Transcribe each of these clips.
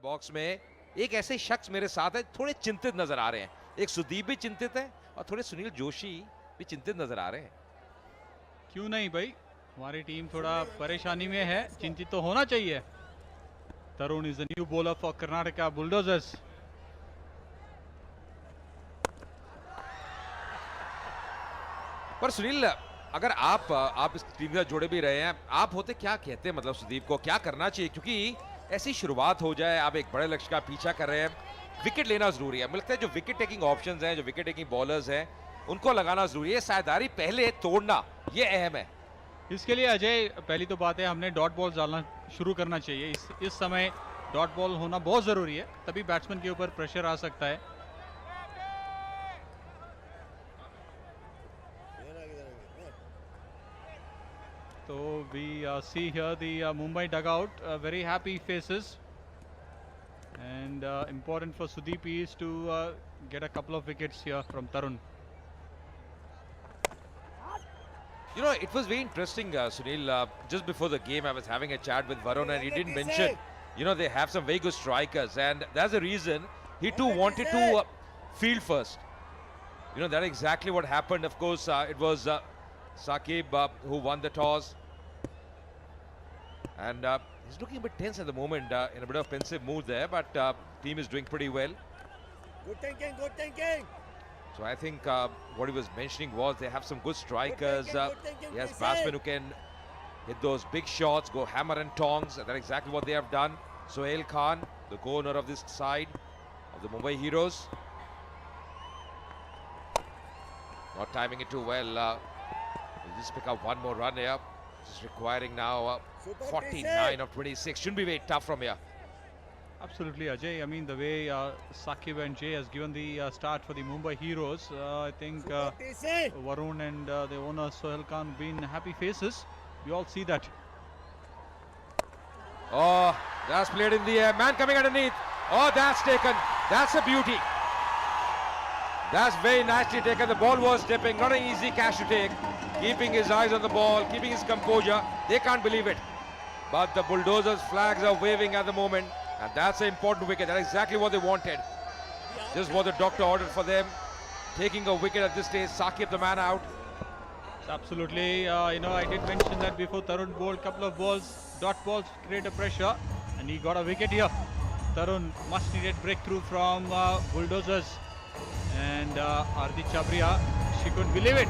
Box में एक ऐसे शख्स मेरे साथ है, थोड़े चिंतित नजर आ रहे हैं। एक सुदीप भी चिंतित है और थोड़े सुनील जोशी भी चिंतित नजर आ रहे हैं। क्यों नहीं भाई, हमारी टीम थोड़ा परेशानी में है, चिंतित तो होना चाहिए। Tarun is the new bowler for Karnataka bulldozers. पर सुनील, अगर आप इस टीम से जुड़े भी रहे हैं, आप होते क्या कहते हैं, मतलब सुदीप को क्या करना चाहिए? क्योंकि ऐसी शुरुआत हो जाए, आप एक बड़े लक्ष्य का पीछा कर रहे हैं, विकेट लेना जरूरी है। मुझे लगता है जो विकेट टेकिंग ऑप्शंस हैं, जो विकेट टेकिंग बॉलर्स हैं, उनको लगाना जरूरी है। साझेदारी पहले तोड़ना ये अहम है। इसके लिए अजय, पहली तो बात है हमने डॉट बॉल डालना शुरू करना चाहिए। इस समय डॉट बॉल होना बहुत जरूरी है, तभी बैट्समैन के ऊपर प्रेशर आ सकता है। So we see here the Mumbai dugout, very happy faces, and important for Sudeep is to get a couple of wickets here from Tarun. You know, it was very interesting, Sunil. Just before the game, I was having a chat with Varun, and he did mention, you know, they have some very good strikers, and that's the reason he too wanted to field first. You know, that's exactly what happened. Of course, it was Saqib who won the toss, and he's looking a bit tense at the moment, in a bit of pensive mood there, but team is doing pretty well. Good thinking, good thinking. So I think what he was mentioning was they have some good strikers. Good thinking, He has please batsmen say. who can hit those big shots, go hammer and tongs. That's exactly what they have done. Sohail Khan, the co-owner of this side of the Mumbai Heroes. Not timing it too well. We'll just pick up one more run here. Just requiring now Super 49 of 26. Shouldn't be very tough from here. Absolutely, Ajay. I mean, the way Saqib and Jay has given the start for the Mumbai Heroes, I think TC. Varun and the owner Sohail Khan been happy faces. We all see that. Oh, that's played in the air. Man coming underneath. Oh, that's taken. That's a beauty. That's very nicely taken. The ball was dipping. Not an easy catch to take. Keeping his eyes on the ball, keeping his composure. They can't believe it. But the Bulldozers' flags are waving at the moment. And that's an important wicket. That's exactly what they wanted. Just what the doctor ordered for them. Taking a wicket at this stage. Saqib, the man out. Absolutely. You know, I did mention that before. Tarun bowled couple of balls, dot balls, create a pressure, and he got a wicket here. Tarun, much needed breakthrough from Bulldozers, and Ardi Chabria, she couldn't believe it.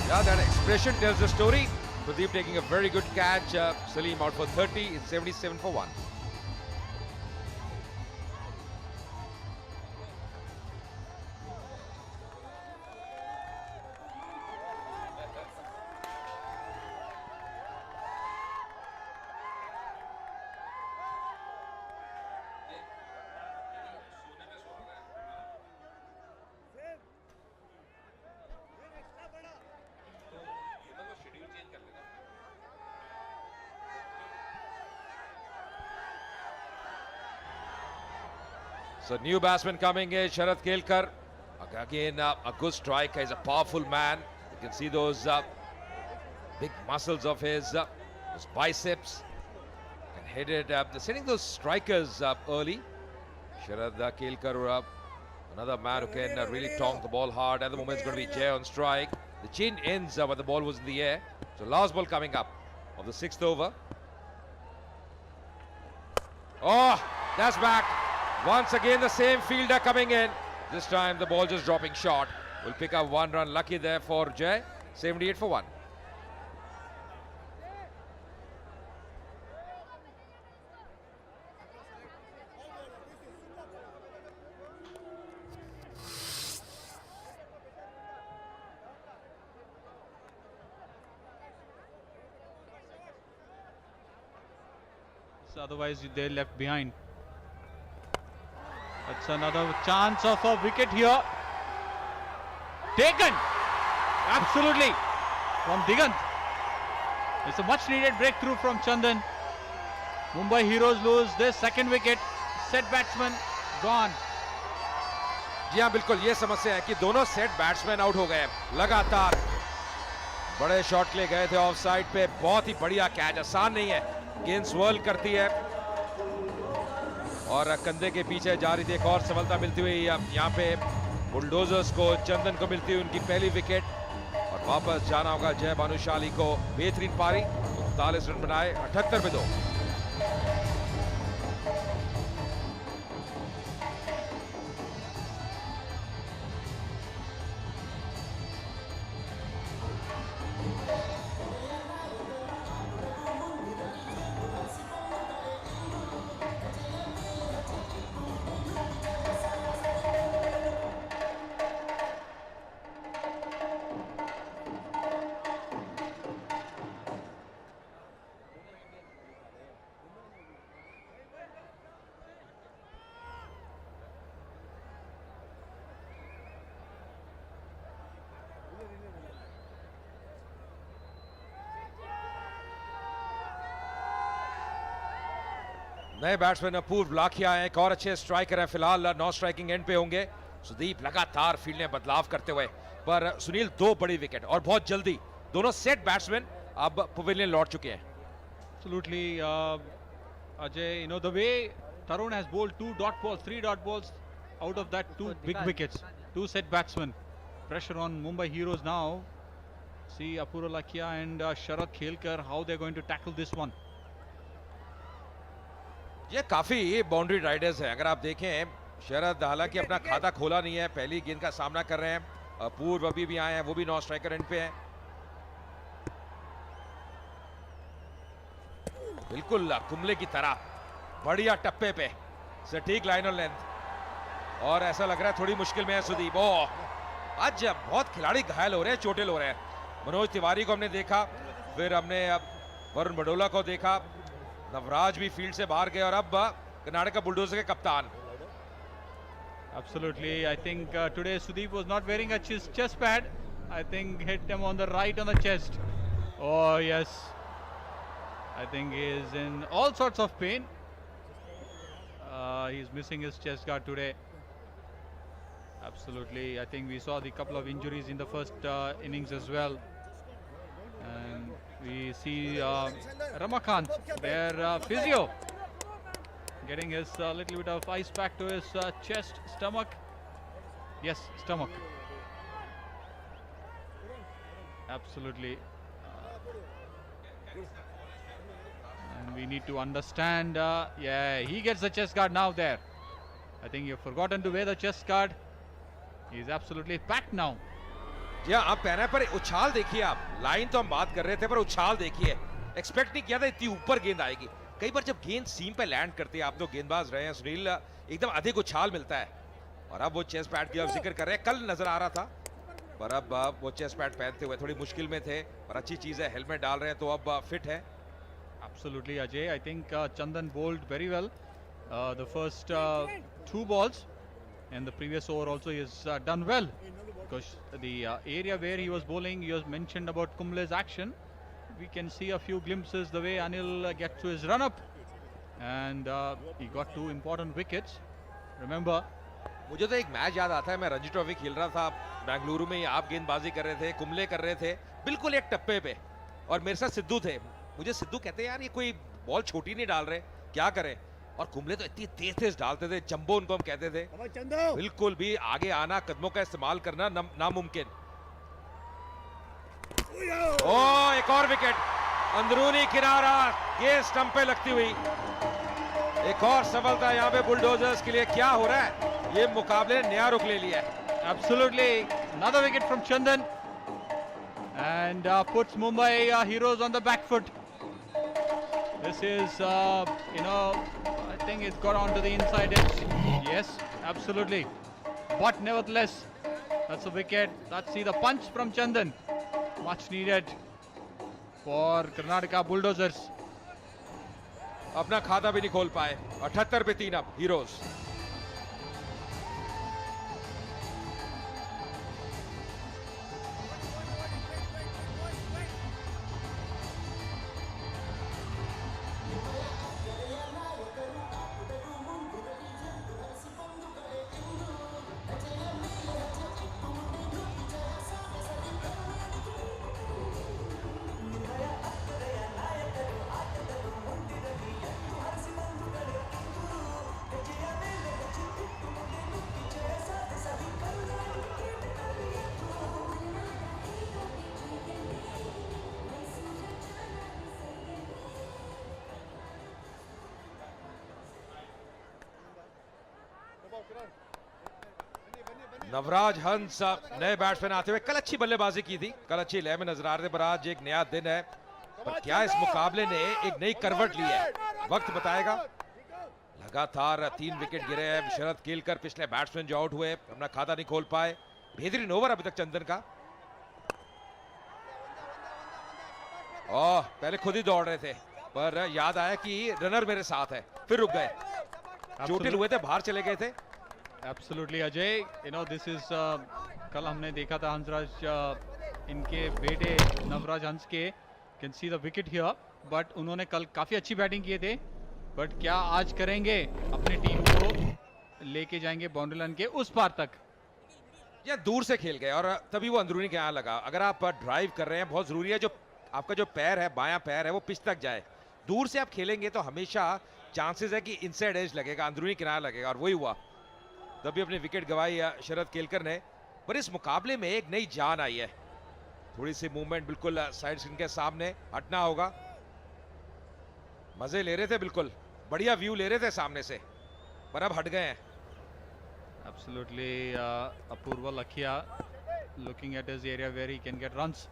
Yeah, that expression tells the story. Pradeep taking a very good catch. Salim out for 30. It's 77 for 1. So new batsman coming in, Sharad Kelkar. Again, a good striker. He's a powerful man. You can see those big muscles of his biceps. And headed up. They're sending those strikers up early. Sharad Kelkar, another man who can really tong the ball hard. At the moment, it's going to be Jay on strike. The chain ends when the ball was in the air. So last ball coming up of the 6th over. Oh, that's back. Once again, the same fielder coming in. This time, the ball just dropping short. Will pick up one run. Lucky there for Jay. 78 for 1. So otherwise, they're left behind. That's another chance of a wicket here. Taken! Absolutely! From Digant. It's a much needed breakthrough from Chandan. Mumbai Heroes lose their second wicket. Set batsman gone. जी हाँ, बिल्कुल ये समस्या है कि दोनों set batsman out हो गए लगातार। बड़े शॉट ले गए थे ऑफ साइड पे। बहुत ही बढ़िया कैच, आसान नहीं है। गेंद स्वर्ल करती है। और कंधे के पीछे जा रही थी। एक और सफलता मिलती हुई यहाँ पे बुलडोजर्स को, चंदन को मिलती हुई उनकी पहली विकेट। और वापस जाना होगा जय भानुशाली को। बेहतरीन पारी, 39 रन बनाए 78 पे 2। नए बैट्समैन अपूर्व लाखिया हैं, एक और अच्छे स्ट्राइकर हैं। फिलहाल 9 स्ट्राइकिंग एंड पे होंगे। सुदीप लगातार फील्ड में बदलाव करते हुए, पर सुनील 2 बड़ी विकेट और बहुत जल्दी दोनों सेट बैट्समैन अब पवेलियन लौट चुके हैं। Absolutely, Ajay. You know the way Tarun has bowled 2 dot balls, 3 dot balls. Out of that, 2 big wickets, 2 set batsmen. Pressure on Mumbai Heroes now. See Apurva Lakhia and Sharad Khelkar, how they're going to tackle this one. ये काफी boundary Riders है। अगर आप देखें, शरद हालांकि अपना खाता खोला नहीं है, पहली गेंद का सामना कर रहे हैं। अपूर्व अभी भी आए हैं, वो भी 9 स्ट्राइकर एंड पे हैं। बिल्कुल कुंबले की तरह बढ़िया टप्पे पे, सटीक लाइन और लेंथ। और ऐसा लग रहा है थोड़ी मुश्किल में है सुदीप। आज बहुत खिलाड़ी घायल हो रहे हैं, चोटिल हो रहे हैं। मनोज तिवारी को हमने देखा, फिर हमने वरुण बडोला को देखा, नवराज भी फील्ड से बाहर गए, और अब कर्नाटक बुलडोजर के कप्तान। Absolutely, I think today Sudeep was not wearing a chest pad. I think hit him on the right on the chest. Oh yes, I think he is in all sorts of pain. He's missing his chest guard today. Absolutely, I think we saw the couple of injuries in the first innings as well. And we see Ramakant, their physio, getting his little bit of ice pack to his chest, stomach. Yes, stomach. Absolutely. And we need to understand, yeah, he gets the chest guard now there. I think you've forgotten to wear the chest guard. He's absolutely packed now. जी हाँ, आप पहना, पर उछाल देखिए। आप line तो हम बात कर रहे थे, पर उछाल देखिए। एक्सपेक्ट नहीं किया था इतनी ऊपर गेंद आएगी। कई बार जब गेंद सीम पे लैंड करती है, आप तो गेंदबाज रहे हैं सुनील, एकदम अधिक उछाल मिलता है। और अब वो चेस्ट पैड की आप जिक्र कर रहे हैं, कल नजर आ रहा था, पर अब वो चेस्ट पैड पहनते हुए थोड़ी मुश्किल में थे। पर अच्छी चीज है, हेलमेट डाल रहे हैं तो अब फिट है। Absolutely, Ajay. I think Chandan bowled very well the first 2 balls, and the previous over also he has done well, because the area where he was bowling, you mentioned about Kumble's action. We can see a few glimpses the way Anil gets to his run up, and he got 2 important wickets. Remember, मुझे तो एक match याद आता है, मैं Ranji trophy खेल रहा था बेंगलुरु में। आप गेंदबाजी कर रहे थे, कुंबले कर रहे थे, बिल्कुल एक टप्पे पे, और मेरे साथ सिद्धू थे। मुझे सिद्धू कहते हैं, यार ये कोई बॉल छोटी नहीं डाल रहे, क्या करें। और कुंबले तो इतनी तेज तेज डालते थे, जंबो उनको हम कहते थे। बिल्कुल भी आगे आना, कदमों का इस्तेमाल करना नामुमकिन। ओ, एक और विकेट, अंदरूनी किनारा, ये स्टंप पे लगती हुई। एक और सफलता यहाँ पे बुलडोजर्स के लिए। क्या हो रहा है, ये मुकाबले नया रुख ले लिया है। absolutely, another wicket from Chandan, and puts Mumbai Heroes on the back foot. This is, I think it's got onto the inside edge. Yes, absolutely. But nevertheless, that's a wicket. Let's see the punch from Chandan. Much needed for Karnataka Bulldozers. अपना खाता भी नहीं खोल पाए। 78 पे 3 अब heroes. Navraj हंस नए बैट्समैन आते हुए कल अच्छी बल्लेबाजी की थी, कल अच्छी लय में नजर आ रहे थे, पर आज एक नया दिन है। पर क्या इस मुकाबले ने एक नई करवट ली है, वक्त बताएगा। लगातार 3 विकेट गिरे हैं। शरद केलकर पिछले बैट्समैन जो आउट हुए अपना खाता नहीं खोल पाए। बेहतरीन ओवर अभी तक चंदन का। पहले खुद ही दौड़ रहे थे, पर याद आया कि रनर मेरे साथ है, फिर रुक गए। चोटिल हुए थे, बाहर चले गए थे। Absolutely Ajay, you know this is कल हमने देखा था हंसराज इनके बेटे नवराज हंस के, can see the wicket here, but उन्होंने कल काफी अच्छी बैटिंग किए थे। बट क्या आज करेंगे, अपनी टीम को लेके जाएंगे बाउंड्री लाइन के उस पार तक। या दूर से खेल गए और तभी वो अंदरूनी के यहाँ लगा। अगर आप ड्राइव कर रहे हैं, बहुत जरूरी है जो आपका जो पैर है, बायां पैर है, वो पिच तक जाए। दूर से आप खेलेंगे तो हमेशा चांसेस है कि इनसाइड एज लगेगा, अंदरूनी किनारा लगेगा, और वही हुआ। तभी अपनी विकेट गंवाई शरद केलकर ने। पर इस मुकाबले में एक नई जान आई है। थोड़ी सी मूवमेंट बिल्कुल साइड स्क्रीन के सामने हटना होगा। मजे ले रहे थे, बिल्कुल बढ़िया व्यू ले रहे थे सामने से, पर अब हट गए हैं। Absolutely, Apurva Lakhia looking at his area where he can get runs.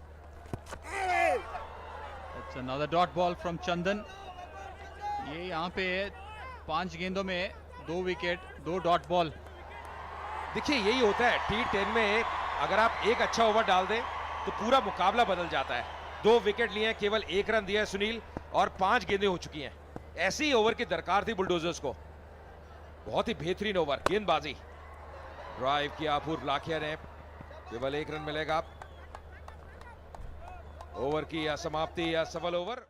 It's another dot ball from Chandan. ये यहाँ पे 5 गेंदों में 2 विकेट, 2 डॉट बॉल। देखिए यही होता है T10 में, अगर आप एक अच्छा ओवर डाल दें तो पूरा मुकाबला बदल जाता है। 2 विकेट लिए हैं, केवल 1 रन दिया है सुनील, और 5 गेंदें हो चुकी हैं। ऐसी ही ओवर की दरकार थी बुलडोजर्स को। बहुत ही बेहतरीन ओवर, गेंदबाजी, ड्राइव किया अपूर्व लाखिया ने, केवल 1 रन मिलेगा। ओवर की समाप्ति, सफल ओवर।